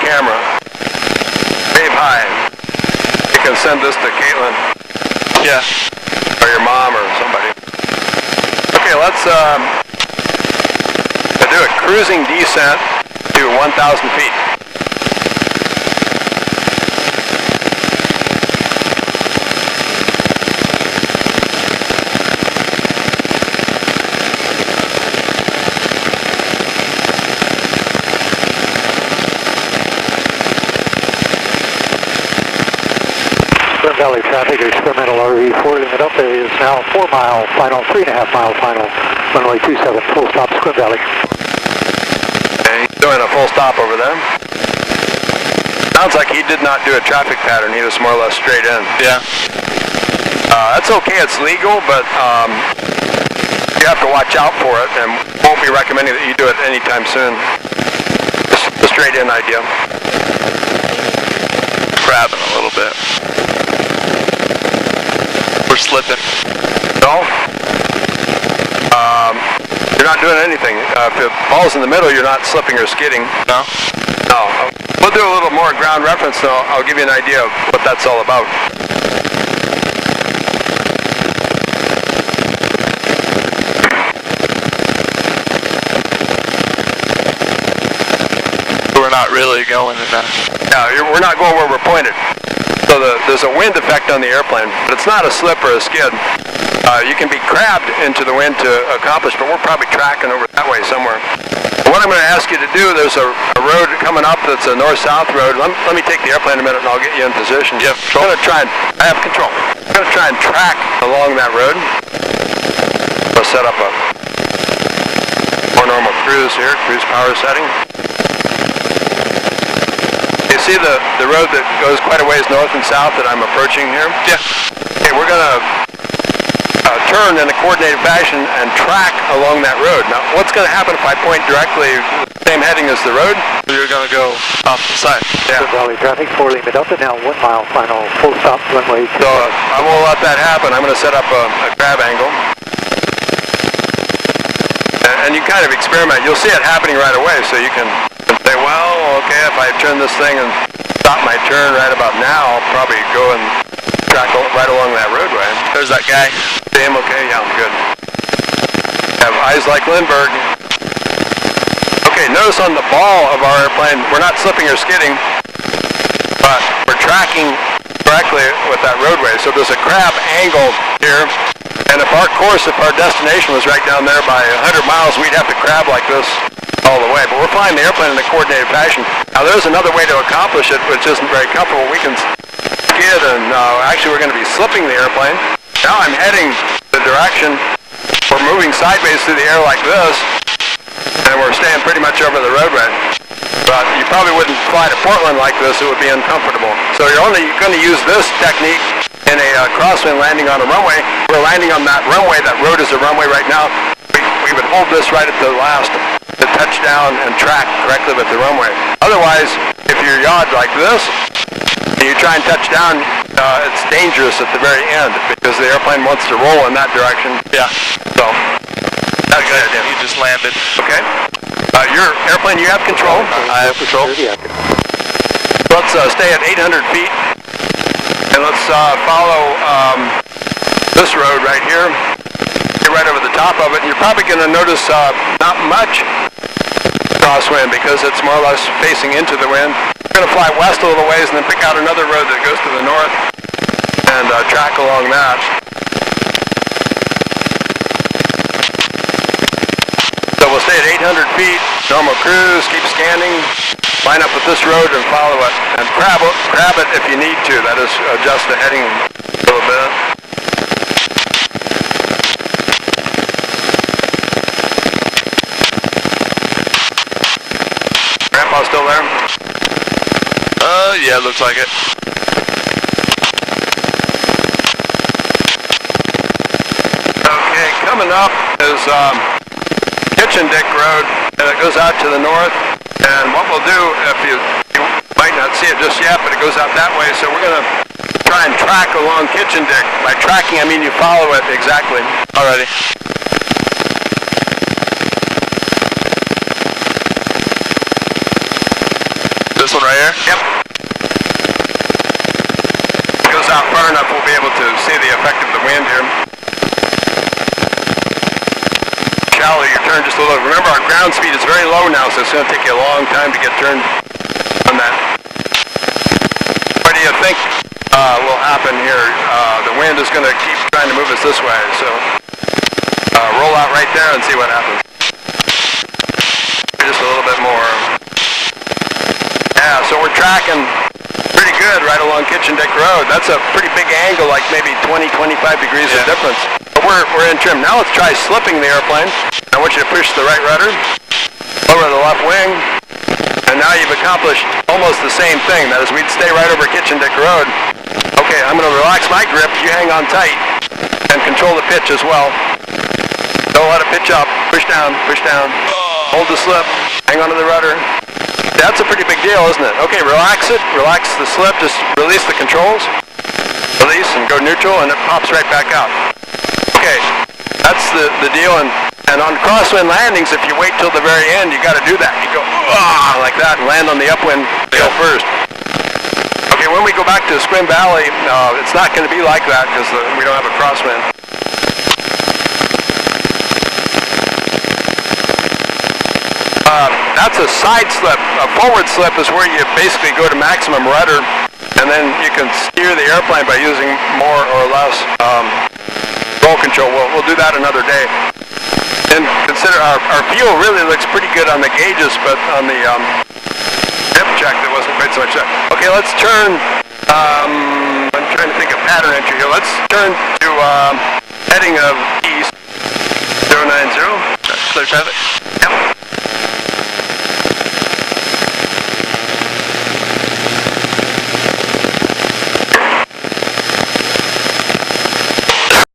camera. Wave high. You can send this to Caitlin. Yeah. Or your mom or somebody. Okay, let's do a cruising descent to 1,000 feet. Spring Valley traffic, experimental RV 4 limit up. There is now 4 mile final, 3.5 mile final, runway 27, full stop, Spring Valley. Okay, he's doing a full stop over there. Sounds like he did not do a traffic pattern, he was more or less straight in. Yeah. That's okay, it's legal, but you have to watch out for it, and won't be recommending that you do it anytime soon. Just the straight in idea. Crabbing a little bit. We're slipping. No? You're not doing anything. If it falls in the middle, you're not slipping or skidding. No? No. We'll do a little more ground reference, though. I'll give you an idea of what that's all about. We're not really going in that. Yeah, we're not going where we're pointed. So there's a wind effect on the airplane, but it's not a slip or a skid. You can be crabbed into the wind to accomplish, but we're probably tracking over that way somewhere. What I'm going to ask you to do, there's a road coming up that's a north-south road. Let me take the airplane a minute and I'll get you in position. You have control? I have control. I'm going to try and track along that road. We'll set up a more normal cruise here, cruise power setting. You see the road that goes quite a ways north and south that I'm approaching here? Yeah. Okay, we're going to turn in a coordinated fashion and track along that road. Now, what's going to happen if I point directly with the same heading as the road? You're going to go off the side. Yeah. Spring Valley traffic, 4 limit up, and now 1 mile final, full stop, runway 27. So I won't let that happen. I'm going to set up a crab angle. And you kind of experiment. You'll see it happening right away, so you can say, well, okay, if I turn this thing and stop my turn right about now, I'll probably go and track right along that roadway. There's that guy. See him? Okay, yeah, I'm good. Have eyes like Lindbergh. Okay, notice on the ball of our airplane, we're not slipping or skidding, but we're tracking correctly with that roadway. So there's a crab angle here, and if our destination was right down there by 100 miles, we'd have to crab like this all the way. But we're flying the airplane in a coordinated fashion. Now there's another way to accomplish it, which isn't very comfortable. We can skid, and actually we're going to be slipping the airplane. Now I'm heading the direction. We're moving sideways through the air like this, and we're staying pretty much over the roadway. But you probably wouldn't fly to Portland like this. It would be uncomfortable. So you're only going to use this technique in a crosswind landing on a runway. We're landing on that runway. That road is a runway right now. We would hold this right at the last to touch down and track correctly with the runway. Otherwise, if you're yawed like this, and you try and touch down, it's dangerous at the very end because the airplane wants to roll in that direction. Yeah. So, that's good. You just landed. Okay. Your airplane, you have control. I have control. Let's stay at 800 feet. And let's follow this road right here. Get right over the top of it. And you're probably going to notice not much crosswind because it's more or less facing into the wind. We're going to fly west a little ways and then pick out another road that goes to the north and track along that. So we'll stay at 800 feet, normal cruise, keep scanning, line up with this road and follow it, and grab it if you need to. That is, adjust the heading a little bit. Grandpa still there? Yeah, looks like it. Okay, coming up is Kitchen Dick Road, and it goes out to the north. And what we'll do, if you might not see it just yet, but it goes out that way, so we're going to try and track along Kitchen Dick. By tracking, I mean you follow it exactly. Alrighty. This one right there? Yep. Goes out far enough, we'll be able to see the effect of the wind here. Shallow your turn just a little. Remember, our ground speed is very low now, so it's going to take you a long time to get turned on that. What do you think will happen here? The wind is going to keep trying to move us this way, so roll out right there and see what happens. Just a little bit more. Yeah, so we're tracking pretty good right along Kitchen Dick Road. That's a pretty big angle, like maybe 20, 25 degrees of difference. But we're in trim. Now let's try slipping the airplane. I want you to push the right rudder over the left wing. And now you've accomplished almost the same thing. That is, we'd stay right over Kitchen Dick Road. Okay, I'm going to relax my grip. You hang on tight and control the pitch as well. Don't let it pitch up. Push down, push down. Hold the slip. Hang on to the rudder. That's a pretty big deal, isn't it? Okay, relax it. Relax the slip. Just release the controls. Release and go neutral, and it pops right back out. Okay, that's the deal. And on crosswind landings, if you wait till the very end, you got to do that. You go like that and land on the upwind tail first. Okay, when we go back to Squim Valley, it's not going to be like that because we don't have a crosswind. That's a side slip. A forward slip is where you basically go to maximum rudder, and then you can steer the airplane by using more or less roll control. We'll do that another day. And consider our fuel really looks pretty good on the gauges, but on the dip check there wasn't quite so much there. Okay, let's turn. I'm trying to think of pattern entry here. Let's turn to heading of east 090. Clear traffic.